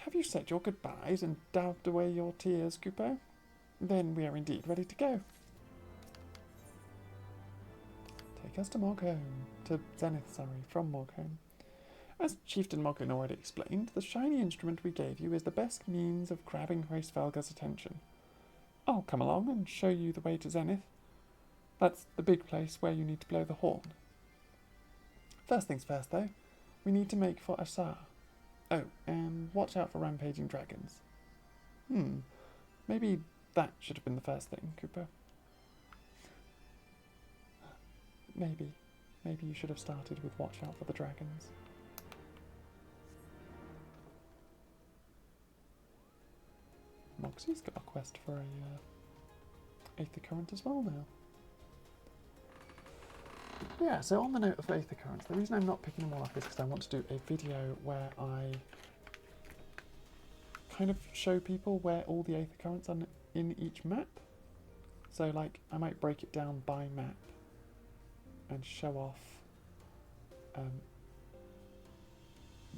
Have you said your goodbyes and dabbed away your tears, Kupo? Then we are indeed ready to go. Take us to Mogholm. To Zenith, sorry, from Mogholm. As Chieftain Moglin already explained, the shiny instrument we gave you is the best means of grabbing Hraesvelga's attention. I'll come along and show you the way to Zenith. That's the big place where you need to blow the horn. First things first, though, we need to make for Asar. Oh, and watch out for rampaging dragons. Maybe that should have been the first thing, Cooper. Maybe you should have started with watch out for the dragons. Moxie's got a quest for a Aether Current as well now. Yeah, so on the note of Aether Currents, the reason I'm not picking them all up is because I want to do a video where I kind of show people where all the Aether Currents are in each map. So like, I might break it down by map and show off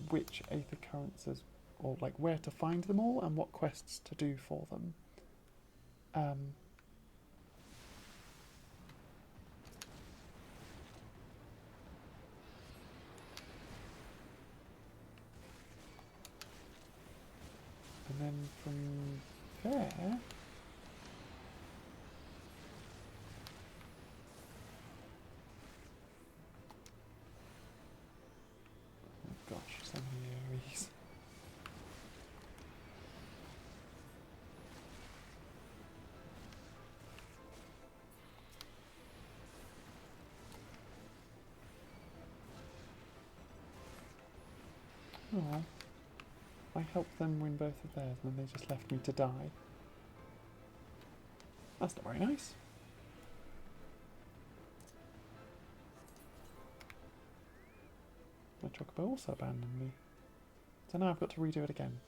which Aether Currents is, or like where to find them all and what quests to do for them. And then from there, oh gosh, so many areas. Oh, I helped them win both of theirs and then they just left me to die. That's not very nice. My Chocobo also abandoned me. So now I've got to redo it again.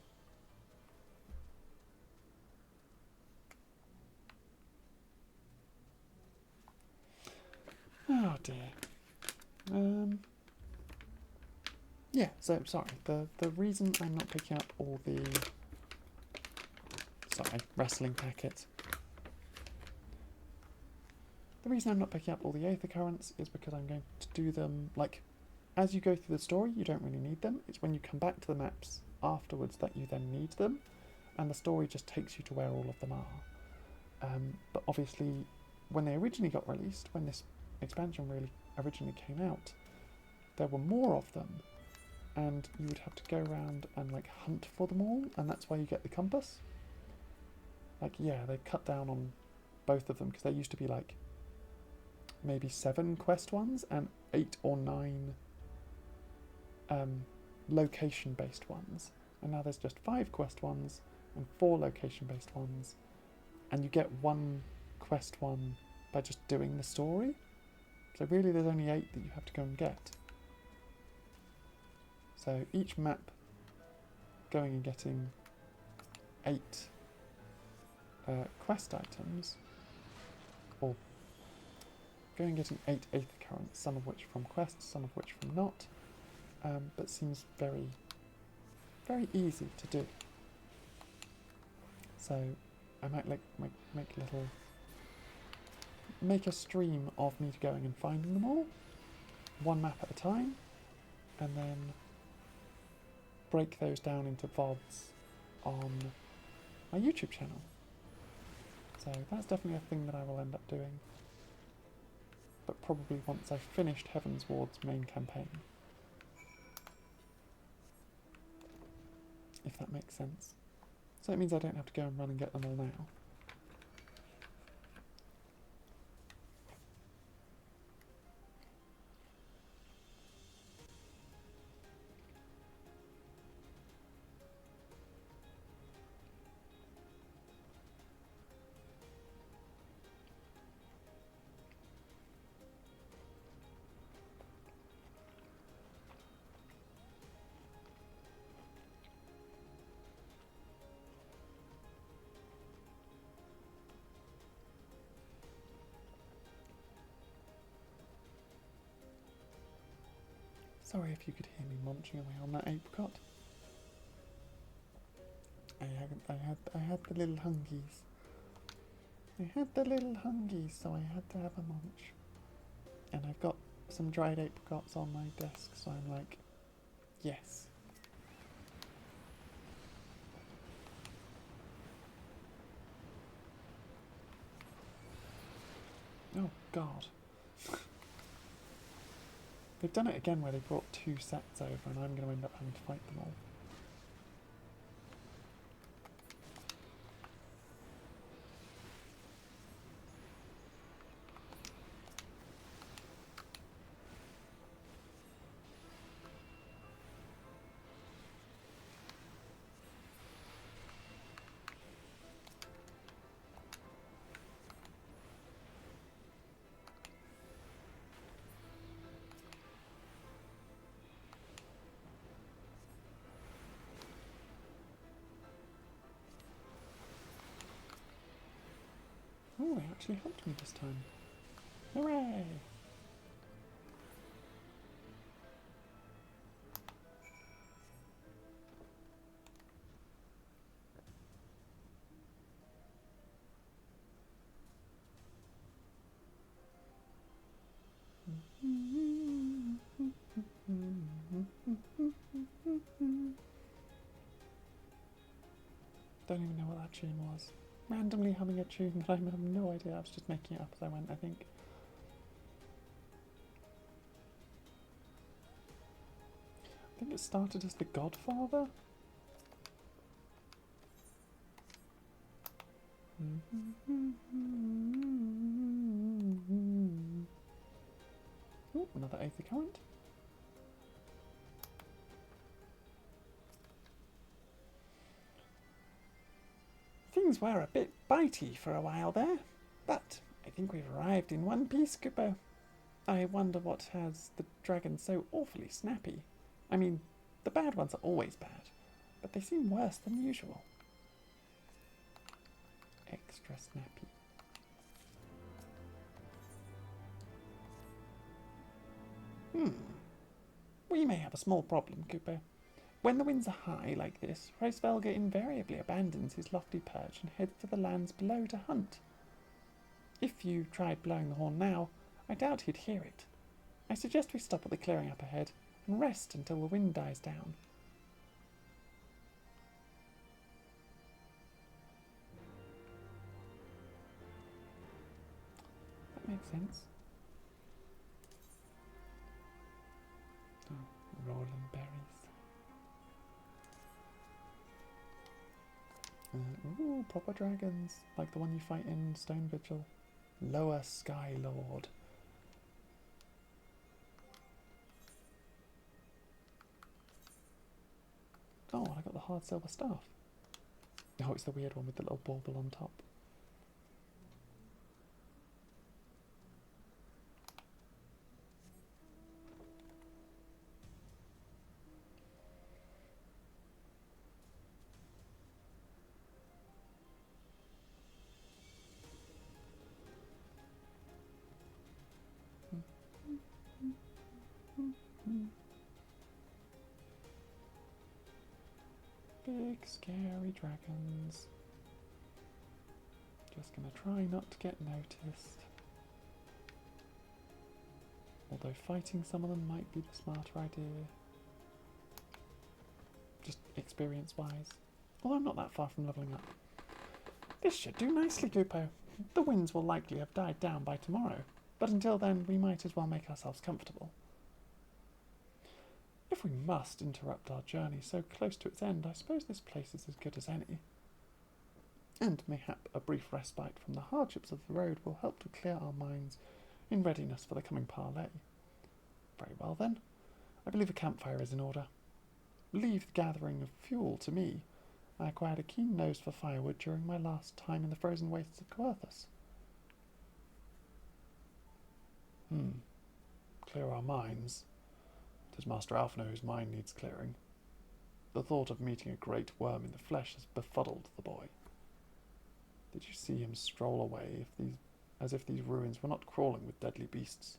Oh dear. Yeah, so sorry, the reason I'm not picking up all the wrestling packets. The reason I'm not picking up all the Aether Currents is because I'm going to do them, like, as you go through the story, you don't really need them. It's when you come back to the maps afterwards that you then need them, and the story just takes you to where all of them are. But obviously, when they originally got released, when this expansion really originally came out, there were more of them, and you would have to go around and like hunt for them all, and that's why you get the compass. Like, yeah, they've cut down on both of them because there used to be like maybe 7 quest ones and 8 or 9 location-based ones, and now there's just 5 quest ones and 4 location-based ones, and you get 1 quest one by just doing the story. So really there's only 8 that you have to go and get. So each map going and getting 8 quest items, or going and getting 8 Aether Currents, some of which from quests, some of which from not, but seems very, very easy to do. So I might make a stream of me going and finding them all, 1 map at a time, and then break those down into VODs on my YouTube channel. So that's definitely a thing that I will end up doing, but probably once I've finished Heaven's Ward's main campaign. If that makes sense. So it means I don't have to go and run and get them all now. Sorry if you could hear me munching away on that apricot. I had the little hungies. I had the little hungies, so I had to have a munch. And I've got some dried apricots on my desk, so I'm like, yes. Oh, God. They've done it again where they brought 2 sets over and I'm going to end up having to fight them all. Oh, they actually helped me this time. Hooray! Don't even know what that tune was. Randomly humming a tune that I have no idea. I was just making it up as I went, I think. I think it started as The Godfather. Oh, another Aether Current. Things were a bit bitey for a while there, but I think we've arrived in one piece, Kupo. I wonder what has the dragon so awfully snappy. I mean, the bad ones are always bad, but they seem worse than usual. Extra snappy. We may have a small problem, Kupo. When the winds are high like this, Hraesvelgr invariably abandons his lofty perch and heads to the lands below to hunt. If you tried blowing the horn now, I doubt he'd hear it. I suggest we stop at the clearing up ahead and rest until the wind dies down. That makes sense. Oh, rolling berries. Ooh, proper dragons, like the one you fight in Stone Vigil. Lower Sky Lord. Oh, I got the hard silver staff. Oh, it's the weird one with the little bauble on top. Big scary dragons. Just gonna try not to get noticed. Although fighting some of them might be the smarter idea. Just experience-wise. Although I'm not that far from leveling up. This should do nicely, Lupo. The winds will likely have died down by tomorrow, but until then we might as well make ourselves comfortable. If we must interrupt our journey so close to its end, I suppose this place is as good as any. And mayhap a brief respite from the hardships of the road will help to clear our minds in readiness for the coming parley. Very well then, I believe a campfire is in order. Leave the gathering of fuel to me. I acquired a keen nose for firewood during my last time in the frozen wastes of Coerthas. Clear our minds. Does Master Alf know whose mind needs clearing? The thought of meeting a great worm in the flesh has befuddled the boy. Did you see him stroll away as if these ruins were not crawling with deadly beasts?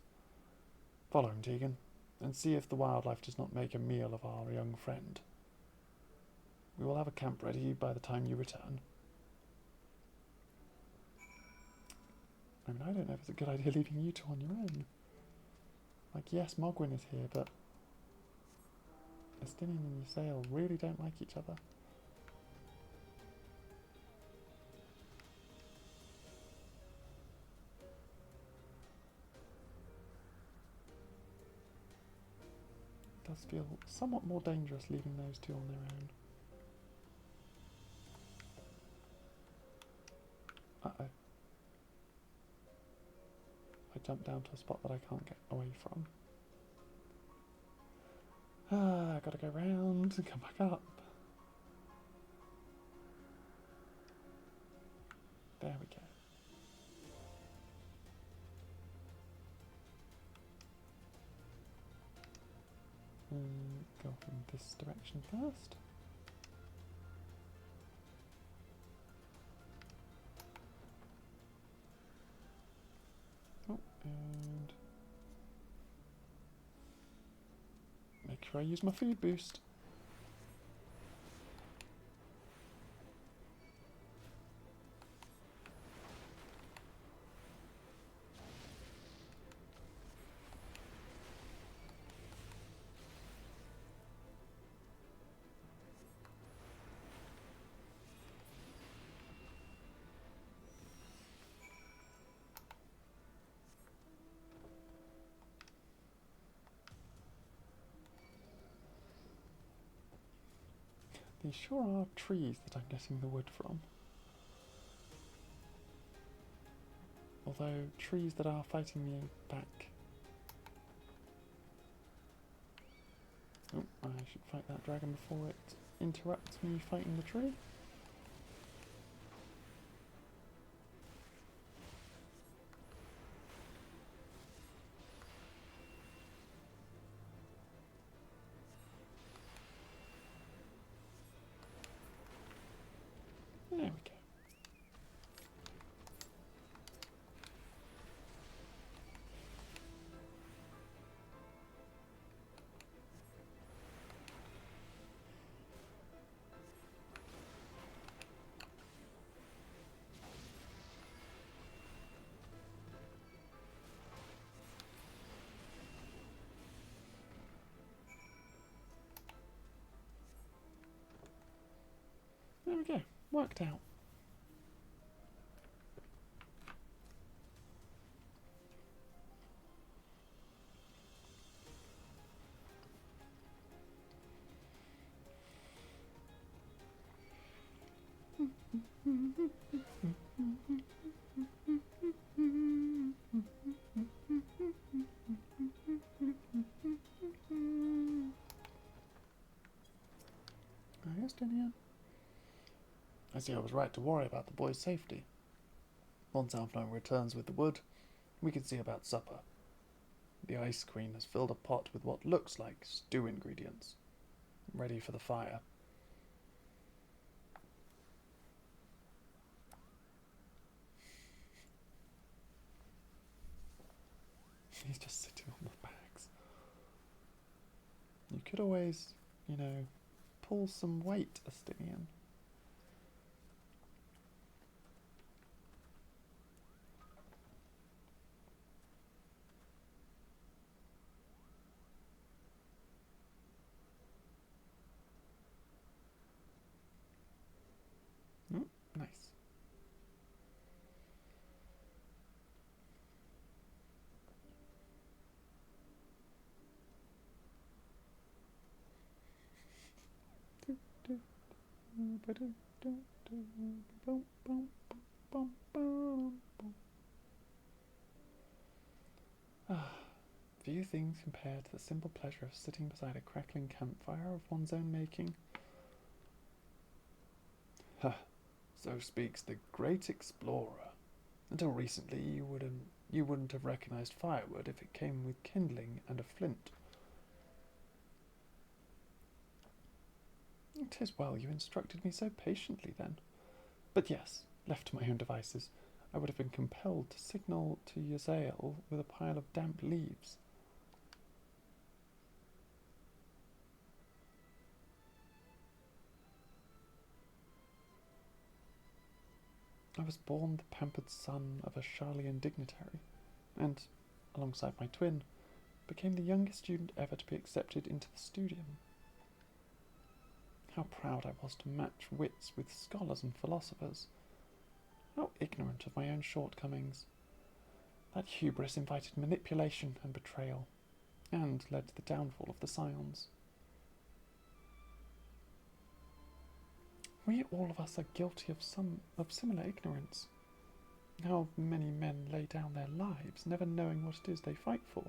Follow him, Tegan, and see if the wildlife does not make a meal of our young friend. We will have a camp ready by the time you return. I mean, I don't know if it's a good idea leaving you two on your own. Like, yes, Mogwin is here, but Estinian and Ysael really don't like each other. It does feel somewhat more dangerous leaving those two on their own. Uh-oh. I jumped down to a spot that I can't get away from. Ah, I gotta go round and come back up. There we go. Go in this direction first. Oh, and make sure I use my food boost. These sure are trees that I'm getting the wood from. Although, trees that are fighting me back. Oh, I should fight that dragon before it interrupts me fighting the tree. There we go. There we go. Worked out. Yes, Daniel. I see I was right to worry about the boy's safety. Once Alfno returns with the wood, we can see about supper. The Ice Queen has filled a pot with what looks like stew ingredients, ready for the fire. He's just sitting on the bags. You could always, you know, pull some weight, Estinian. Nice. Few things compare to the simple pleasure of sitting beside a crackling campfire of one's own making. So speaks the great explorer. Until recently, you wouldn't have recognized firewood if it came with kindling and a flint. It is well you instructed me so patiently then. But yes, left to my own devices, I would have been compelled to signal to Ysael with a pile of damp leaves. I was born the pampered son of a Charlian dignitary, and, alongside my twin, became the youngest student ever to be accepted into the studium. How proud I was to match wits with scholars and philosophers. How ignorant of my own shortcomings. That hubris invited manipulation and betrayal, and led to the downfall of the Scions. We all of us are guilty of similar ignorance. How many men lay down their lives, never knowing what it is they fight for,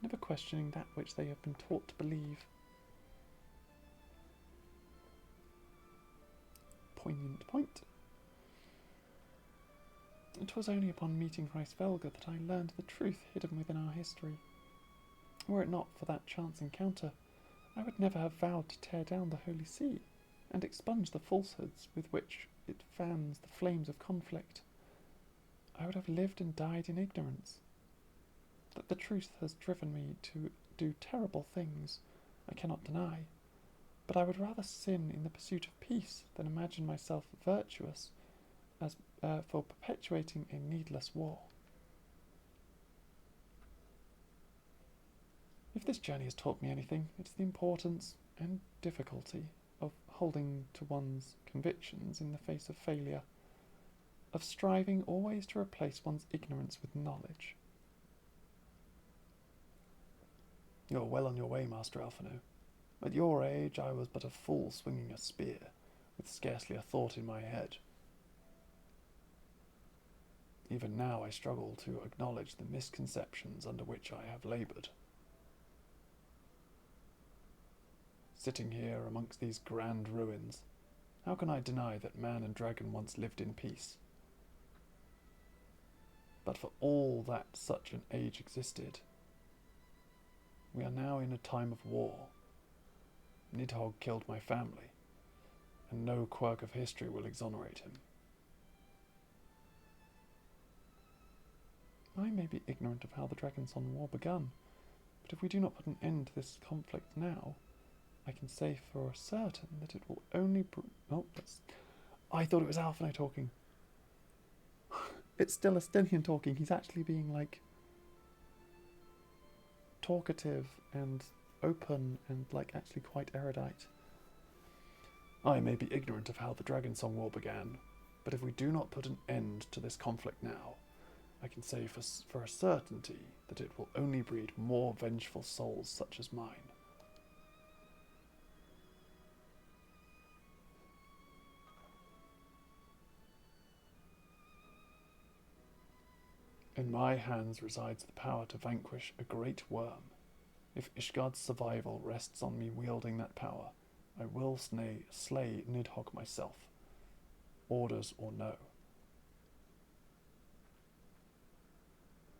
never questioning that which they have been taught to believe. Poignant point. It was only upon meeting Hreisvelga that I learned the truth hidden within our history. Were it not for that chance encounter, I would never have vowed to tear down the Holy See and expunge the falsehoods with which it fans the flames of conflict. I would have lived and died in ignorance. That the truth has driven me to do terrible things, I cannot deny, but I would rather sin in the pursuit of peace than imagine myself virtuous as for perpetuating a needless war. If this journey has taught me anything, it is the importance and difficulty of holding to one's convictions in the face of failure, of striving always to replace one's ignorance with knowledge. You're well on your way, Master Alphino. At your age, I was but a fool swinging a spear, with scarcely a thought in my head. Even now I struggle to acknowledge the misconceptions under which I have laboured. Sitting here amongst these grand ruins, how can I deny that man and dragon once lived in peace? But for all that such an age existed, we are now in a time of war. Nidhogg killed my family, and no quirk of history will exonerate him. I may be ignorant of how the Dragonson War begun, but if we do not put an end to this conflict now, I can say for certain that it will only I thought it was Alphino talking. It's still Estinian talking. He's actually being, like, talkative and open and, like, actually quite erudite. I may be ignorant of how the Dragonsong War began, but if we do not put an end to this conflict now, I can say for a certainty that it will only breed more vengeful souls such as mine. In my hands resides the power to vanquish a great Wyrm. If Ishgard's survival rests on me wielding that power, I will slay Nidhogg myself, orders or no.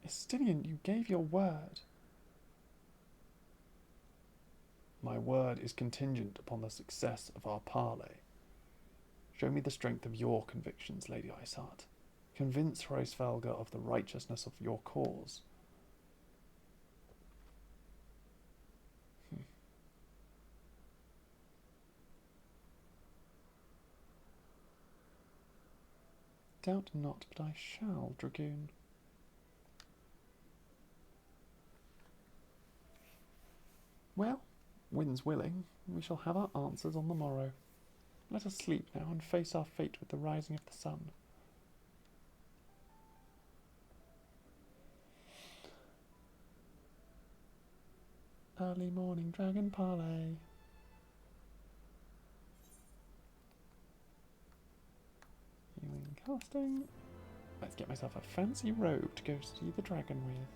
Estinian, you gave your word. My word is contingent upon the success of our parley. Show me the strength of your convictions, Lady Isart. Convince Hreisvelga of the righteousness of your cause. Doubt not, but I shall, Dragoon. Well, winds willing, we shall have our answers on the morrow. Let us sleep now and face our fate with the rising of the sun. Early morning dragon parley. Healing casting. Let's get myself a fancy robe to go see the dragon with.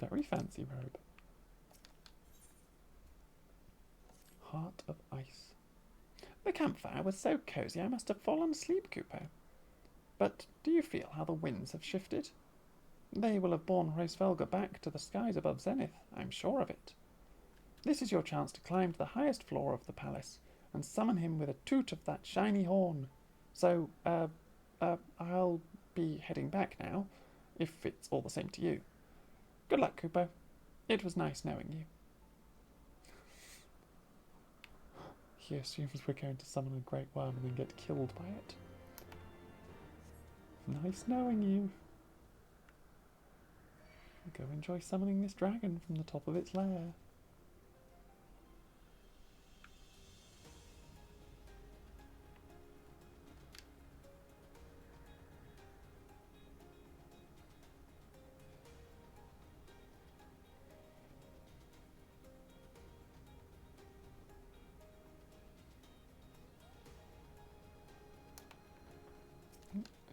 Very fancy robe. Heart of ice. The campfire was so cosy I must have fallen asleep, Kupo. But do you feel how the winds have shifted? They will have borne Hreisvelga back to the skies above Zenith, I'm sure of it. This is your chance to climb to the highest floor of the palace and summon him with a toot of that shiny horn. So, I'll be heading back now, if it's all the same to you. Good luck, Kupo. It was nice knowing you. he assumes we're going to summon a great worm and then get killed by it. Nice knowing you. Go enjoy summoning this dragon from the top of its lair.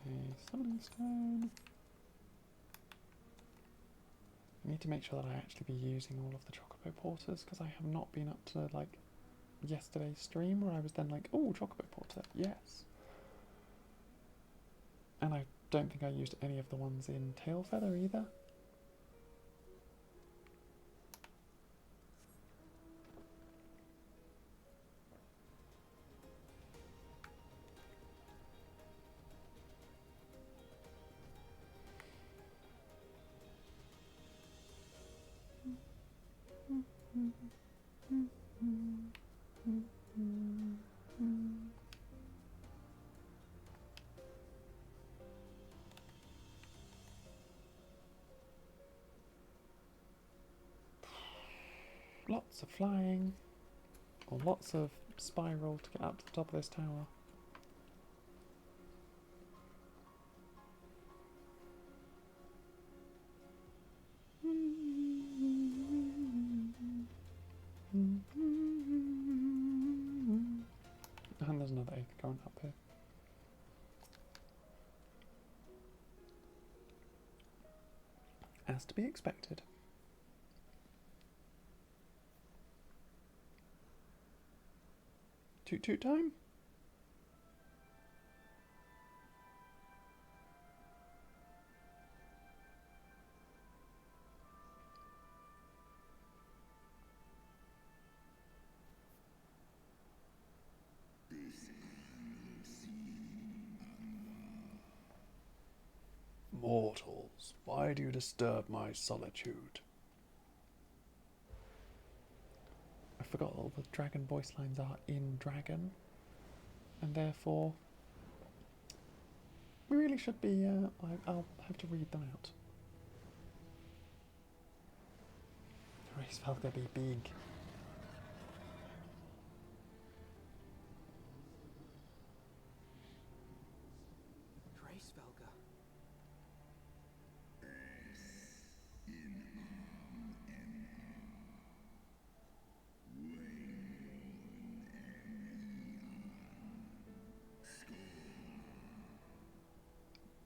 A summoning stone. I need to make sure that I actually be using all of the Chocobo Porters, because I have not been up to, like, yesterday's stream where I was then like, oh, Chocobo Porter, yes. And I don't think I used any of the ones in Tailfeather either. Lots of flying, or lots of spiral to get up to the top of this tower. And there's another Aether Current up here. As to be expected. Toot toot time? Mortals, why do you disturb my solitude? I forgot all the dragon voice lines are in dragon, and therefore we really should be, I'll have to read them out. Race Valga be big. Race Valga.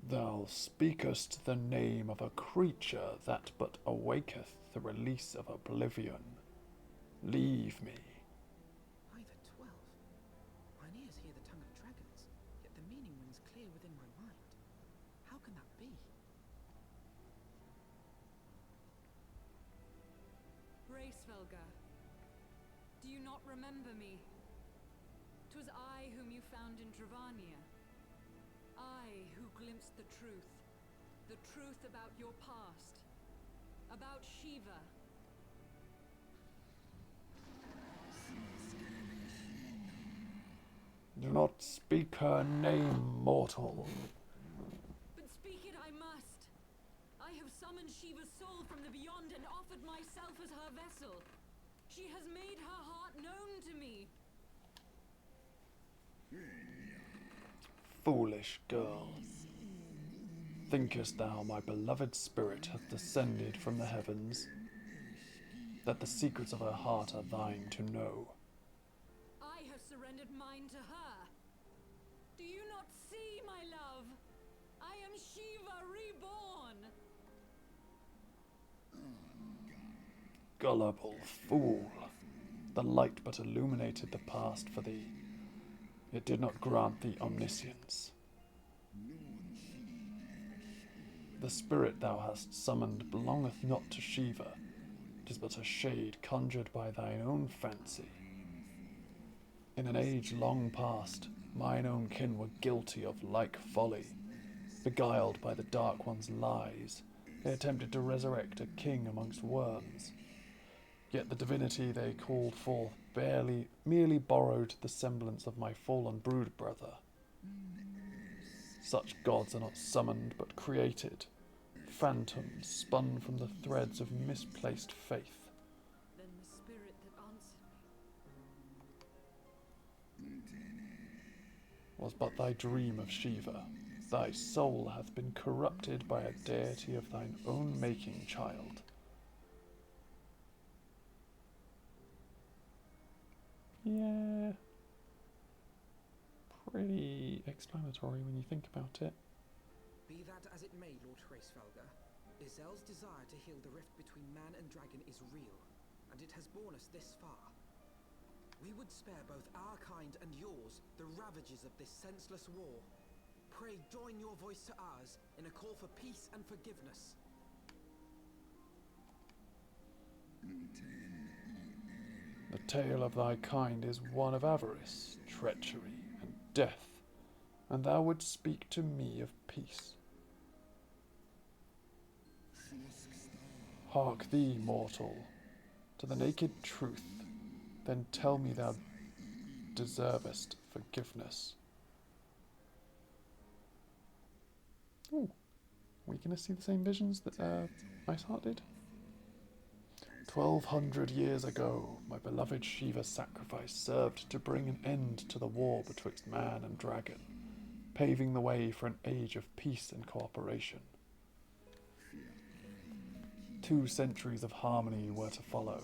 Thou speakest the name of a creature that but awaketh the release of oblivion. Leave me. By the 12. Mine ears hear the tongue of dragons, yet the meaning rings clear within my mind. How can that be? Racevelga, do you not remember me? 'Twas I whom you found in Travania. I who glimpsed the truth about your past, about Shiva. Do not speak her name, mortal. But speak it I must. I have summoned Shiva's soul from the beyond and offered myself as her vessel. She has made her heart known to me. Foolish girl. Thinkest thou my beloved spirit hath descended from the heavens, that the secrets of her heart are thine to know? I have surrendered mine to her. Do you not see, my love? I am Shiva reborn. Gullible fool. The light but illuminated the past for thee. It did not grant thee omniscience. The spirit thou hast summoned belongeth not to Shiva. 'Tis but a shade conjured by thine own fancy. In an age long past, mine own kin were guilty of like folly. Beguiled by the Dark One's lies, they attempted to resurrect a king amongst worms. Yet the divinity they called forth merely borrowed the semblance of my fallen brood brother. Such gods are not summoned but created, phantoms spun from the threads of misplaced faith. Then the spirit that answered Was but thy dream of Shiva. Thy soul hath been corrupted by a deity of thine own making, child. Yeah. Pretty explanatory when you think about it. Be that as it may, Lord Hraesvelga, Izel's desire to heal the rift between man and dragon is real, and it has borne us this far. We would spare both our kind and yours the ravages of this senseless war. Pray join your voice to ours in a call for peace and forgiveness. The tale of thy kind is one of avarice, treachery, and death, and thou wouldst speak to me of peace. Hark thee, mortal, to the naked truth, then tell me thou deservest forgiveness. Ooh. Are we going to see the same visions that Iceheart did? 1200 years ago, my beloved Shiva's sacrifice served to bring an end to the war betwixt man and dragon, paving the way for an age of peace and cooperation. 2 centuries of harmony were to follow,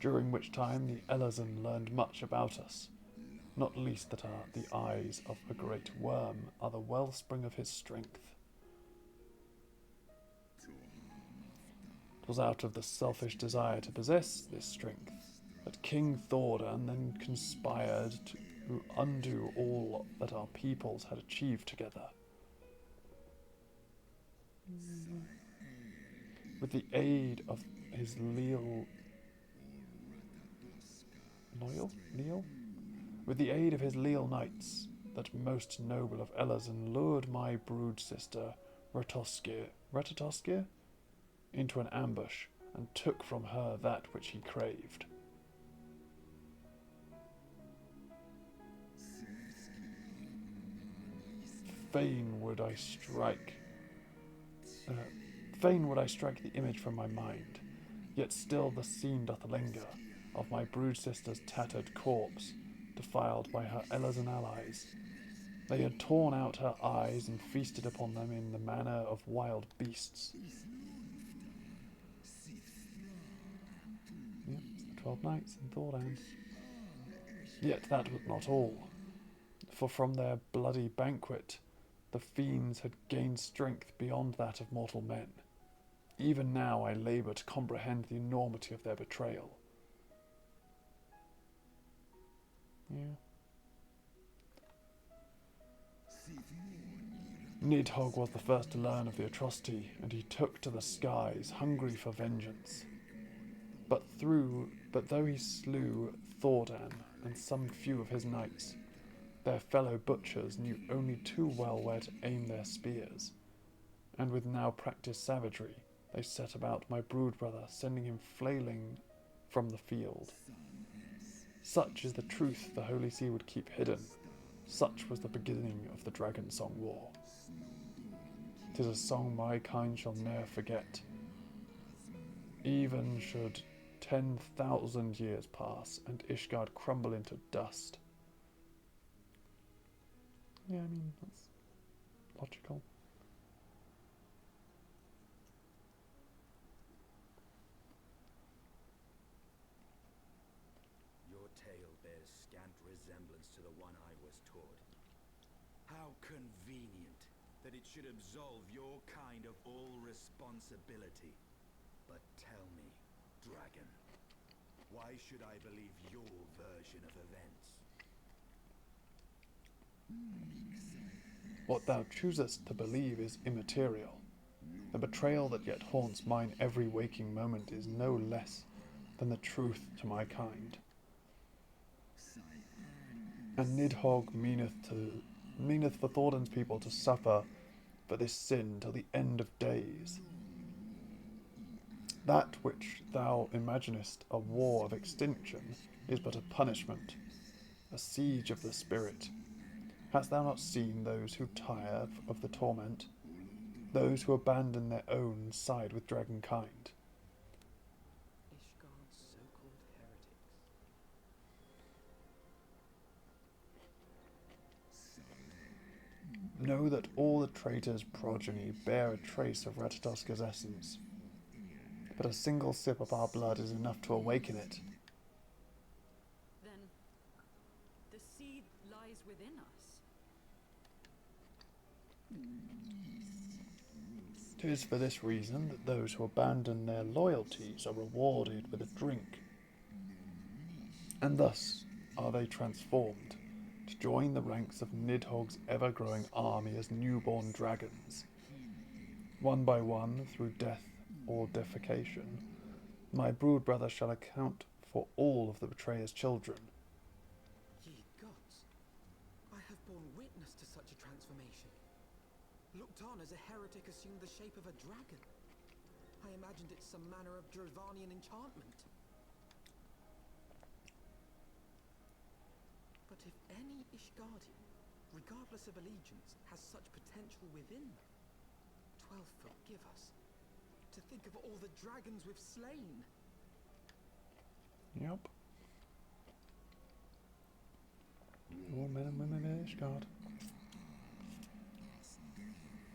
during which time the Elazan learned much about us, not least that the eyes of a great Wyrm are the wellspring of his strength. 'Twas out of the selfish desire to possess this strength that King Thordan then conspired to undo all that our peoples had achieved together. With the aid of his With the aid of his leal knights, that most noble of Elazan lured my brood sister Retatoskir into an ambush and took from her that which he craved. Fain would I strike the image from my mind, yet still the scene doth linger of my brood sister's tattered corpse, defiled by her Elazan allies. They had torn out her eyes and feasted upon them in the manner of wild beasts. Yep, it's the 12 Knights in Thordan. Yet that was not all, for from their bloody banquet the fiends had gained strength beyond that of mortal men. Even now I labour to comprehend the enormity of their betrayal. Yeah. Nidhogg was the first to learn of the atrocity, and he took to the skies, hungry for vengeance. But though he slew Thordan and some few of his knights, their fellow butchers knew only too well where to aim their spears, and with now practised savagery, they set about my brood brother, sending him flailing from the field. Such is the truth the Holy See would keep hidden. Such was the beginning of the Dragon Song War. 'Tis a song my kind shall ne'er forget. Even should 10,000 years pass and Ishgard crumble into dust. Yeah, I mean, that's logical. Your tale bears scant resemblance to the one I was taught. How convenient that it should absolve your kind of all responsibility. But tell me, dragon, why should I believe your version of events? What thou choosest to believe is immaterial. The betrayal that yet haunts mine every waking moment is no less than the truth to my kind. And Nidhogg meaneth for Thordan's people to suffer for this sin till the end of days. That which thou imaginest a war of extinction is but a punishment, a siege of the spirit. Hast thou not seen those who tire of the torment, those who abandon their own side with dragonkind? Ishgard's so-called heretics. Know that all the traitor's progeny bear a trace of Ratatoska's essence, but a single sip of our blood is enough to awaken it. Then the seed lies within us. 'Tis for this reason that those who abandon their loyalties are rewarded with a drink. And thus are they transformed to join the ranks of Nidhogg's ever-growing army as newborn dragons. One by one, through death or defecation, my brood brother shall account for all of the betrayer's children. Ye gods, I have borne witness to such a transformation. Looked on as a heretic assumed the shape of a dragon. I imagined it some manner of Dravanian enchantment. But if any Ishgardian, regardless of allegiance, has such potential within them, 12 forgive us. To think of all the dragons we've slain. Yep. All men and women in Ishgard.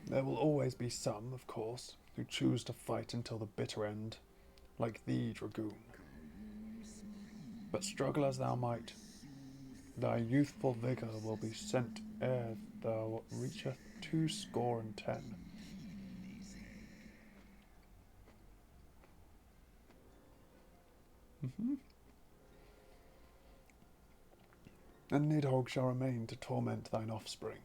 There will always be some, of course, who choose to fight until the bitter end, like thee, Dragoon. But struggle as thou might, thy youthful vigour will be sent ere thou reacheth 210. And Nidhogg shall remain to torment thine offspring.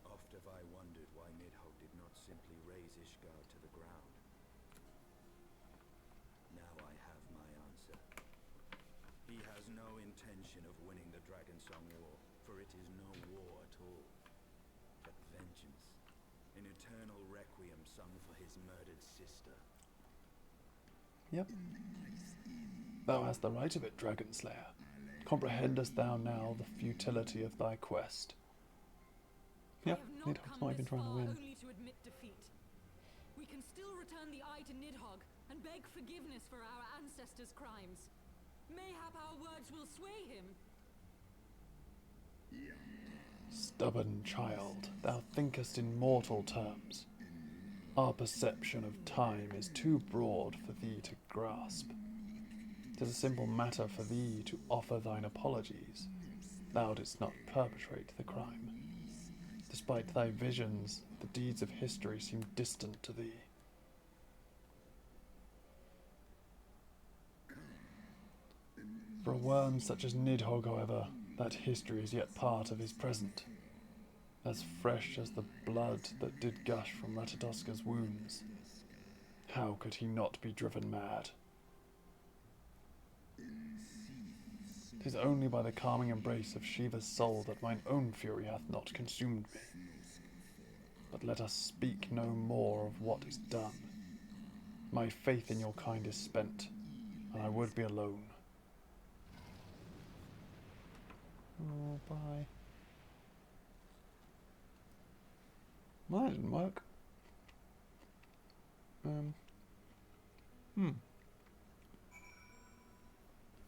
Oft have I wondered why Nidhogg did not simply raze Ishgard to the ground. Now I have my answer. He has no intention of winning the Dragonsong War, for it is no war at all, but vengeance, an eternal requiem sung for his murdered sister. Yep. Thou hast the right of it, Dragon Slayer. Comprehendest thou now the futility of thy quest? Yep, We have not Nidhogg's come not even this trying to far win. only to admit defeat. We can still return the eye to Nidhogg and beg forgiveness for our ancestors' crimes. Mayhap our words will sway him. Stubborn child, thou thinkest in mortal terms. Our perception of time is too broad for thee to grasp. 'Tis a simple matter for thee to offer thine apologies. Thou didst not perpetrate the crime. Despite thy visions, the deeds of history seem distant to thee. For a worm such as Nidhogg, however, that history is yet part of his present, as fresh as the blood that did gush from Ratatoska's wounds. How could he not be driven mad? 'Tis only by the calming embrace of Shiva's soul that mine own fury hath not consumed me. But let us speak no more of what is done. My faith in your kind is spent, and I would be alone. Oh, bye. Well, that didn't work.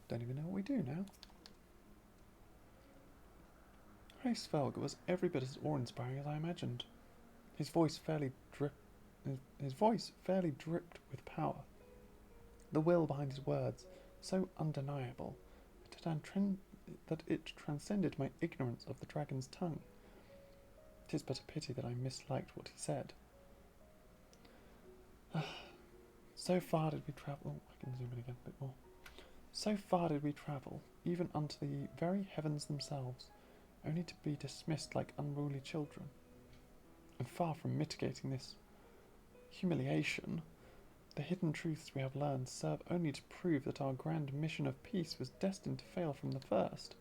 Don't even know what we do now. Hraesvelgr was every bit as awe-inspiring as I imagined. His voice fairly dripped with power. The will behind his words, so undeniable that it transcended my ignorance of the dragon's tongue. 'Tis but a pity that I misliked what he said. So far did we travel. I can zoom in again a bit more. So far did we travel, even unto the very heavens themselves, only to be dismissed like unruly children. And far from mitigating this humiliation, the hidden truths we have learned serve only to prove that our grand mission of peace was destined to fail from the first.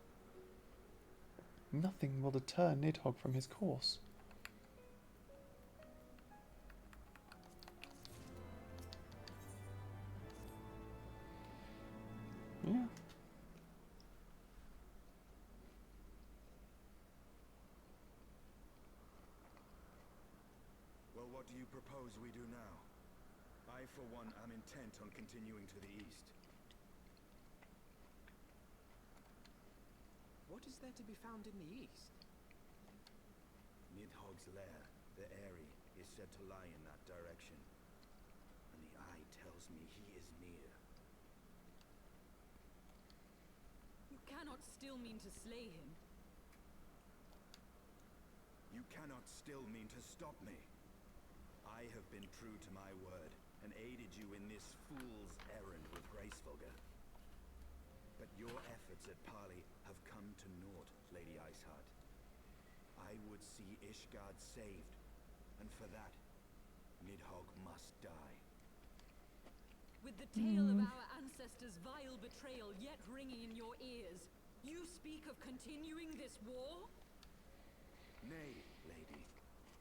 Nothing will deter Nidhogg from his course. Yeah. Well, what do you propose we do now? I, for one, am intent on continuing to the east. What is there to be found in the east? Nidhogg's lair, the Eyrie, is said to lie in that direction. And the eye tells me he is near. You cannot still mean to slay him. You cannot still mean to stop me. I have been true to my word, and aided you in this fool's errand with Gracefolger. But your efforts at parley have come to naught, Lady Iceheart. I would see Ishgard saved, and for that, Nidhogg must die. With the tale of our ancestors' vile betrayal yet ringing in your ears, you speak of continuing this war? Nay, lady.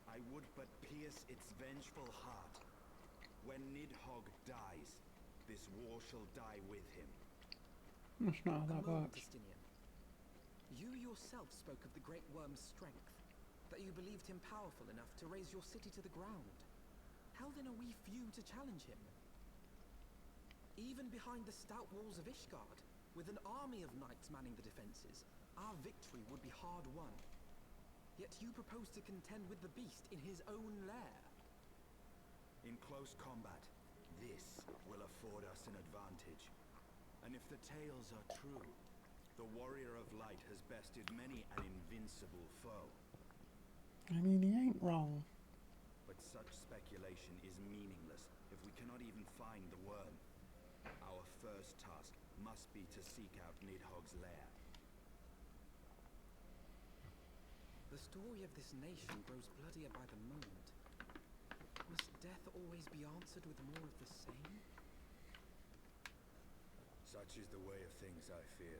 I would but pierce its vengeful heart. When Nidhogg dies, this war shall die with him. That's not how that A moment, works. Justinian. You yourself spoke of the Great Wyrm's strength, that you believed him powerful enough to raise your city to the ground. How then are we few to challenge him? Even behind the stout walls of Ishgard, with an army of knights manning the defences, our victory would be hard won. Yet you propose to contend with the beast in his own lair. In close combat, this will afford us an advantage. And if the tales are true, the Warrior of Light has bested many an invincible foe. I mean, he ain't wrong. But such speculation is meaningless if we cannot even find the Wyrm. Our first task must be to seek out Nidhogg's lair. The story of this nation grows bloodier by the moment. Must death always be answered with more of the same? Such is the way of things, I fear.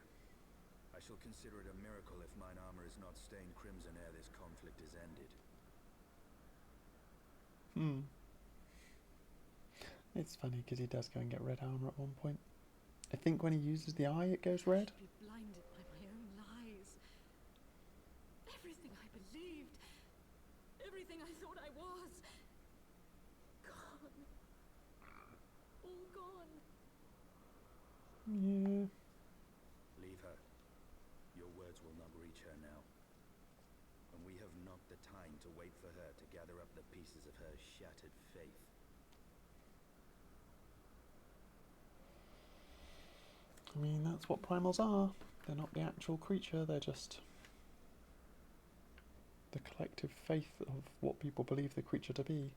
I shall consider it a miracle if mine armor is not stained crimson ere this conflict is ended. It's funny because he does go and get red armor at one point. I think when he uses the eye, it goes red. I should be blinded by my own lies. Everything I believed, everything I thought I was, gone. All gone. Yeah. Leave her. Your words will not reach her now. And we have not the time to wait for her to gather up the pieces of her shattered faith. I mean, that's what primals are. They're not the actual creature, they're just the collective faith of what people believe the creature to be.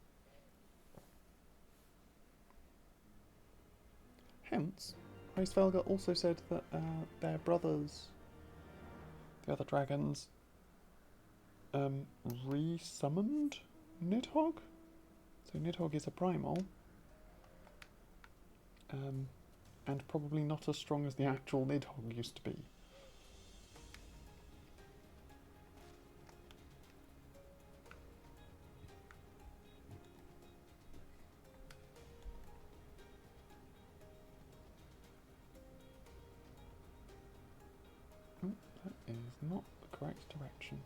Hence, Hraesvelgr also said that their brothers, the other dragons, re-summoned Nidhogg. So Nidhogg is a primal, and probably not as strong as the actual Nidhogg used to be. Oh, that is not the correct direction.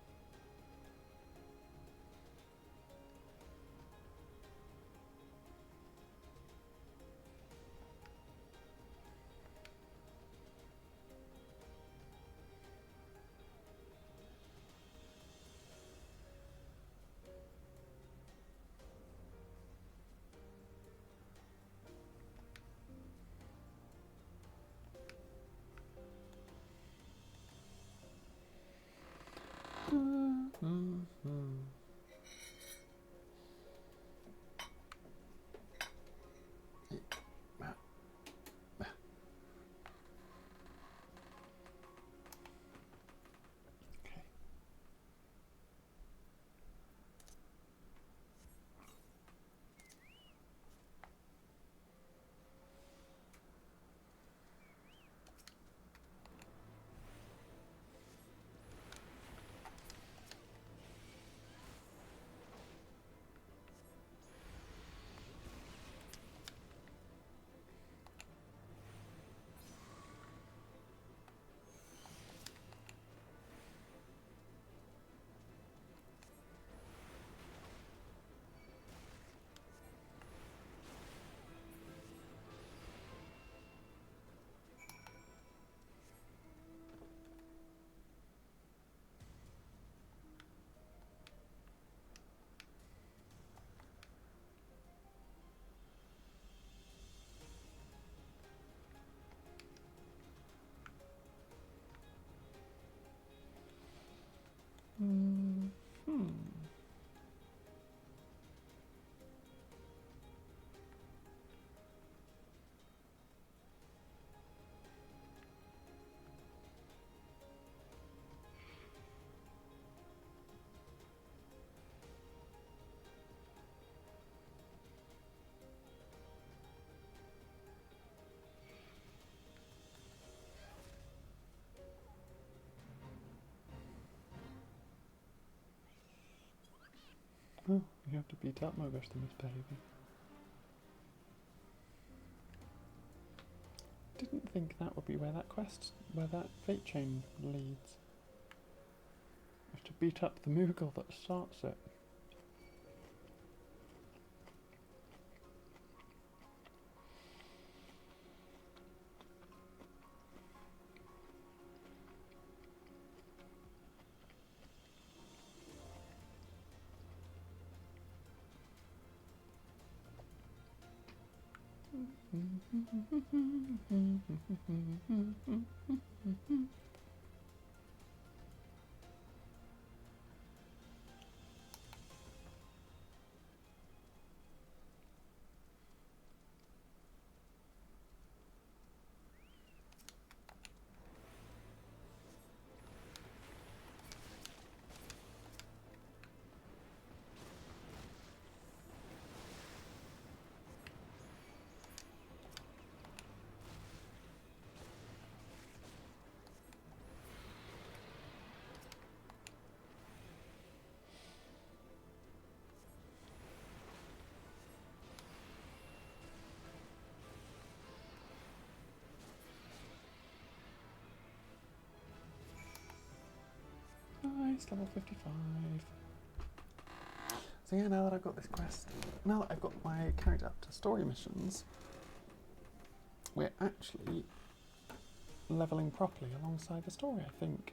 Oh, you have to beat up Mogosh the Misbehaving. Didn't think that would be where that fate chain leads. You have to beat up the Moogle that starts it. Nice, level 55. So yeah, now that I've got this quest, now that I've got my character up to story missions, we're actually leveling properly alongside the story, I think.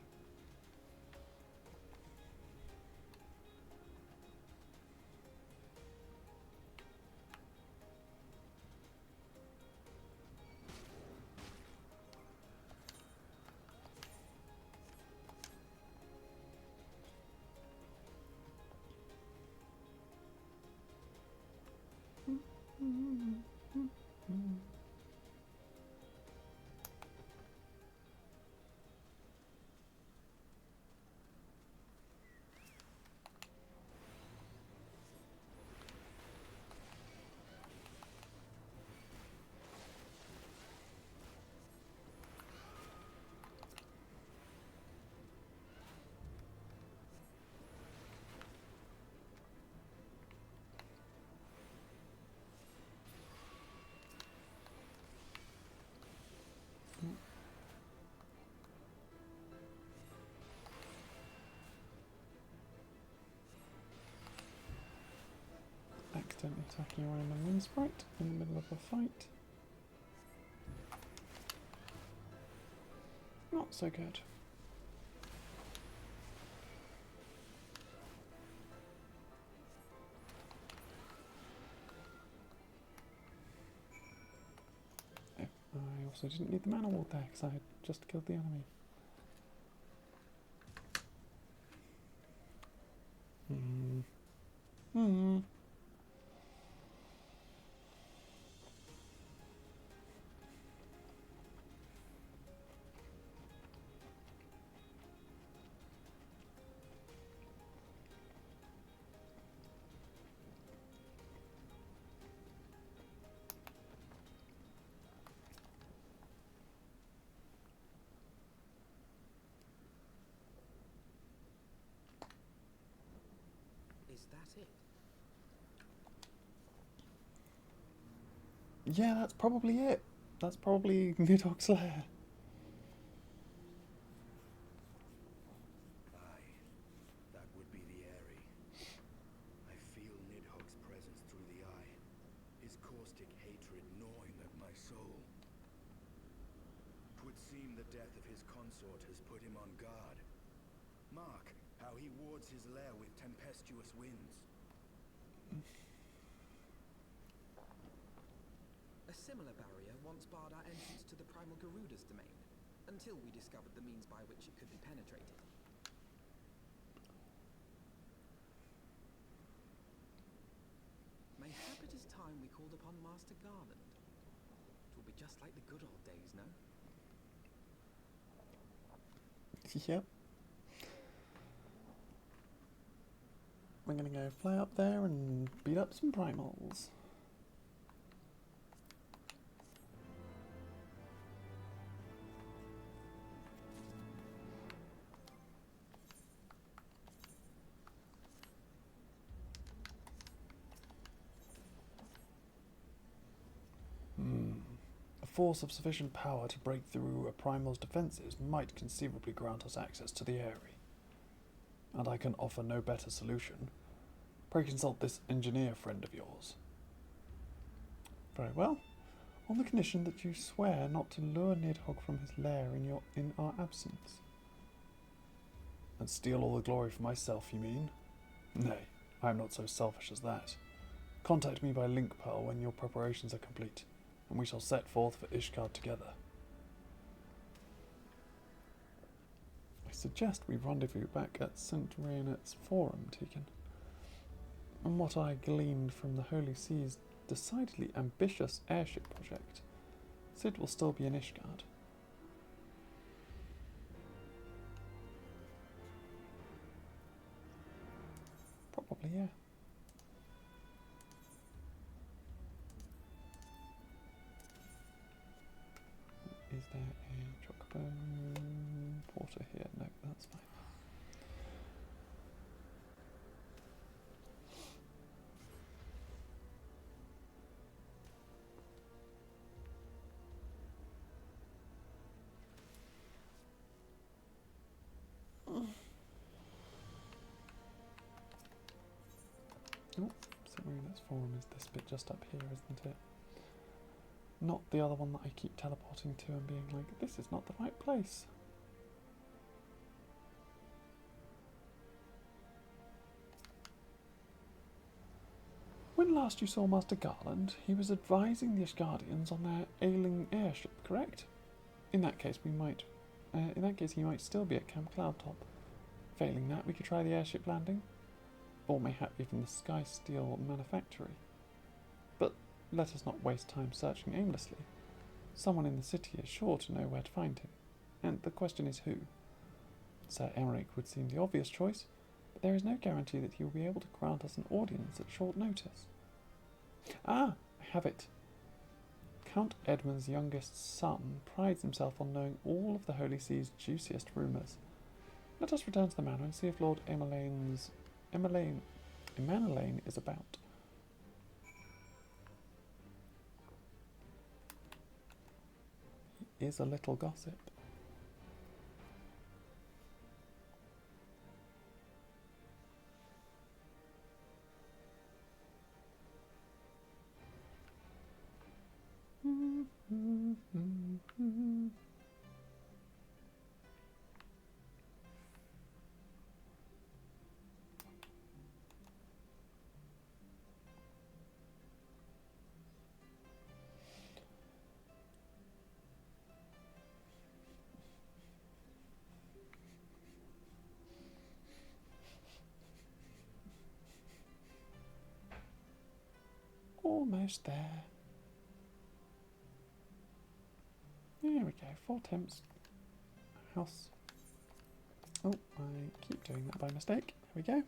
Accidentally attacking a random wind sprite in the middle of a fight. Not so good. Oh, I also didn't need the mana ward there because I had just killed the enemy. Is that it? Yeah, that's probably it. That's probably Nidhogg's lair. Aye, that would be the Airy. I feel Nidhogg's presence through the eye, his caustic hatred gnawing at my soul. 'Twould seem the death of his consort has put him on guard. Mark how he wards his lair with tempestuous winds. A similar barrier once barred our entrance to the primal Garuda's domain, until we discovered the means by which it could be penetrated. Mayhap it is time we called upon Master Garland. It will be just like the good old days, no? Yep. We're gonna go fly up there and beat up some primals. force of sufficient power to break through a primal's defences might conceivably grant us access to the Eyrie. And I can offer no better solution. Pray consult this engineer friend of yours. Very well. On the condition that you swear not to lure Nidhogg from his lair in our absence. And steal all the glory for myself, you mean? Nay, I am not so selfish as that. Contact me by link pearl when your preparations are complete, and we shall set forth for Ishgard together. I suggest we rendezvous back at St. Rayonet's Forum, Tegan. And what I gleaned from the Holy Sea's decidedly ambitious airship project, Cid will still be in Ishgard. Probably, yeah. Is there a chocobo porter here? No, that's fine. Oh, Serena's Forum is this bit just up here, isn't it? Not the other one that I keep teleporting to and being like, this is not the right place. When last you saw Master Garland, he was advising the Ishgardians on their ailing airship, correct? In that case, he might still be at Camp Cloudtop. Failing that, we could try the airship landing, or mayhap even the Sky Steel manufactory. But let us not waste time searching aimlessly. Someone in the city is sure to know where to find him, and the question is who. Sir Emmerich would seem the obvious choice, but there is no guarantee that he will be able to grant us an audience at short notice. Ah, I have it. Count Edmund's youngest son prides himself on knowing all of the Holy Sea's juiciest rumours. Let us return to the manor and see if Lord Emmeline is about. He is a little gossip. Almost there. There we go, 4 temps. House. Oh, I keep doing that by mistake. There we go.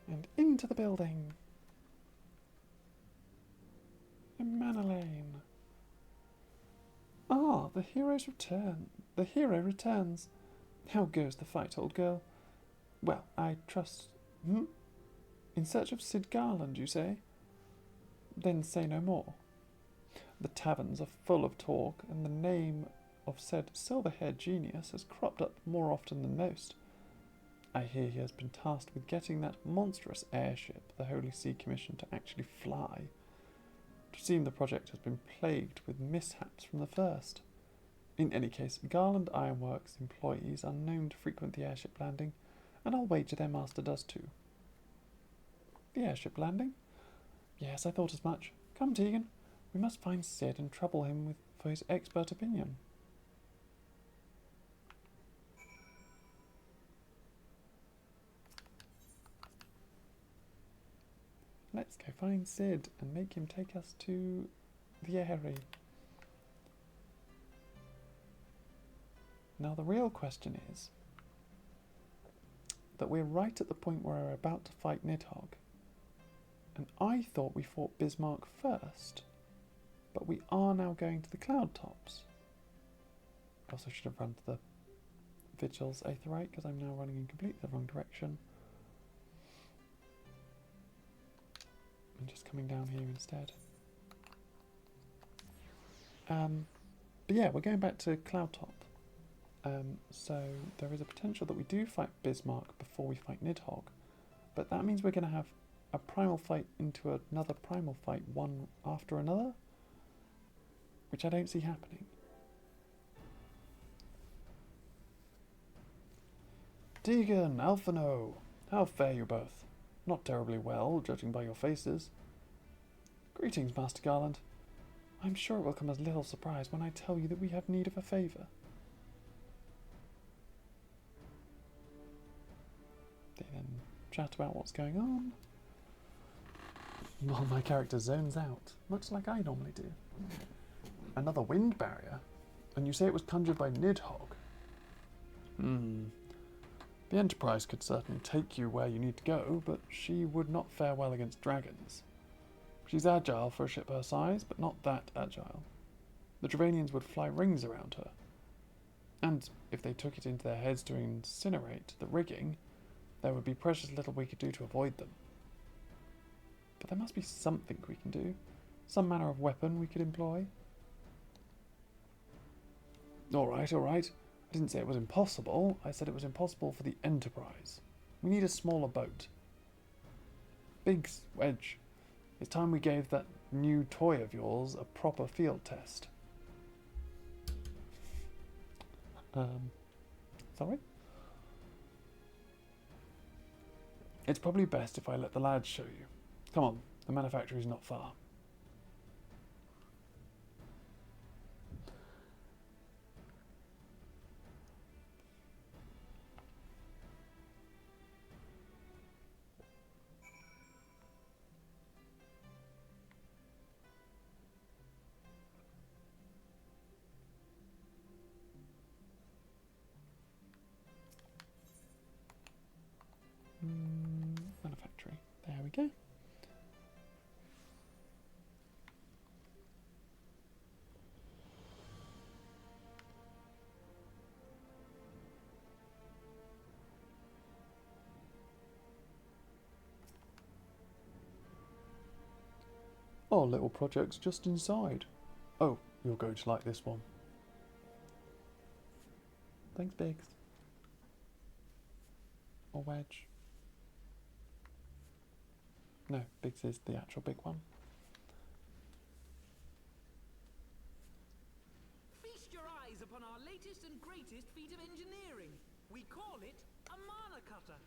And into the building. Manor Lane. Ah, the hero's return. The hero returns. How goes the fight, old girl? Well, I trust... In search of Cid Garland, you say? Then say no more. The taverns are full of talk, and the name of said silver-haired genius has cropped up more often than most. I hear he has been tasked with getting that monstrous airship the Holy See commissioned to actually fly. It would seem the project has been plagued with mishaps from the first. In any case, Garland Ironworks employees are known to frequent the airship landing, and I'll wager their master does too. The airship landing? Yes, I thought as much. Come, Tegan. We must find Cid and trouble him for his expert opinion. Let's go find Cid and make him take us to the Eyrie. Now the real question is that we're right at the point where we're about to fight Nidhogg. And I thought we fought Bismarck first, but we are now going to the Cloudtops. I also should have run to the Vigil's Aetherite, because I'm now running in completely the wrong direction. I'm just coming down here instead. But yeah, we're going back to Cloudtop. So there is a potential that we do fight Bismarck before we fight Nidhogg, but that means we're going to have a primal fight into another primal fight, one after another, which I don't see happening. Deegan, Alphino, how fare you both? Not terribly well, judging by your faces. Greetings, Master Garland. I'm sure it will come as little surprise when I tell you that we have need of a favour. They then chat about what's going on, while my character zones out, much like I normally do. Another wind barrier? And you say it was conjured by Nidhogg? The Enterprise could certainly take you where you need to go, but she would not fare well against dragons. She's agile for a ship her size, but not that agile. The Travanians would fly rings around her. And if they took it into their heads to incinerate the rigging, there would be precious little we could do to avoid them. But there must be something we can do. Some manner of weapon we could employ. All right. I didn't say it was impossible. I said it was impossible for the Enterprise. We need a smaller boat. Biggs, Wedge, it's time we gave that new toy of yours a proper field test. Sorry? It's probably best if I let the lads show you. Come on, the manufactory's not far. Manufactory. There we go. Our little project's just inside. Oh, you're going to like this one. Thanks, Biggs. Or Wedge. No, Biggs is the actual big one. Feast your eyes upon our latest and greatest feat of engineering. We call it a mana cutter.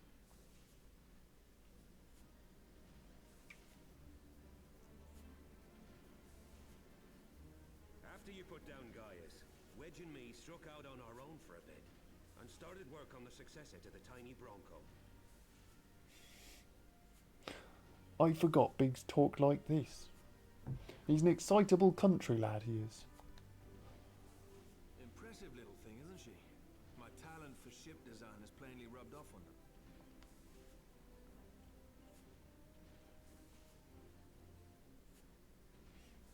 After you put down Gaius, Wedge and me struck out on our own for a bit and started work on the successor to the tiny Bronco. I forgot Biggs talked like this. He's an excitable country lad, he is. Impressive little thing, isn't she? My talent for ship design has plainly rubbed off on them.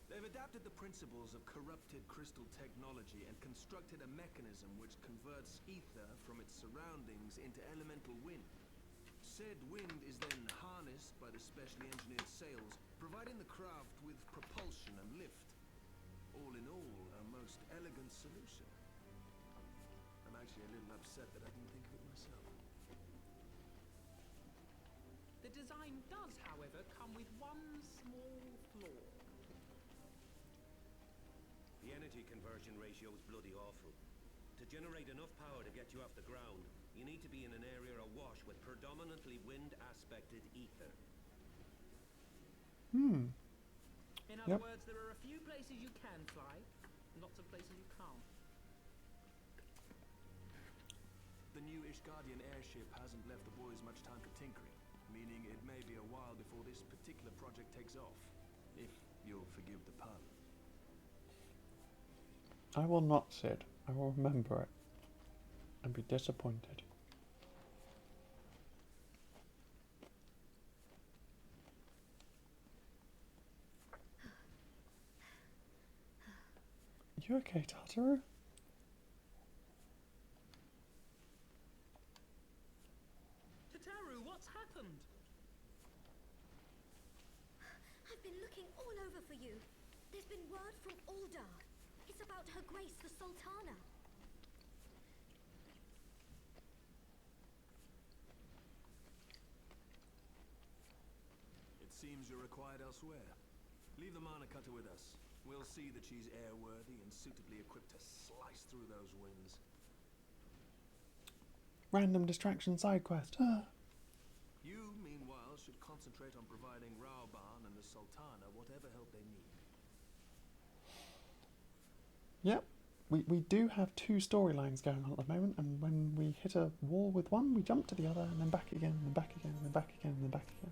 They've adapted the principles of corrupted crystal technology and constructed a mechanism which converts ether from its surroundings into elemental wind. Said wind is then harnessed by the specially engineered sails, providing the craft with propulsion and lift. All in all, a most elegant solution. I'm actually a little upset that I didn't think of it myself. The design does, however, come with one small flaw. The energy conversion ratio is bloody awful. To generate enough power to get you off the ground, you need to be in an area awash with predominantly wind-aspected ether. In other Yep. words, there are a few places you can fly, and lots of places you can't. The new Ishgardian airship hasn't left the boys much time for tinkering, meaning it may be a while before this particular project takes off, if you'll forgive the pun. I will not, Sid. I will remember it. And be disappointed. You okay, Tataru? Tataru, what's happened? I've been looking all over for you. There's been word from Aldar. It's about Her Grace the Sultana. It seems you're required elsewhere. Leave the Mana Cutter with us. We'll see that she's airworthy and suitably equipped to slice through those winds. Random distraction side quest. You, meanwhile, should concentrate on providing Raoban and the Sultana whatever help they need. Yep. We do have two storylines going on at the moment, and when we hit a wall with one, we jump to the other, and then back again, and then back again, and then back again, and then back again.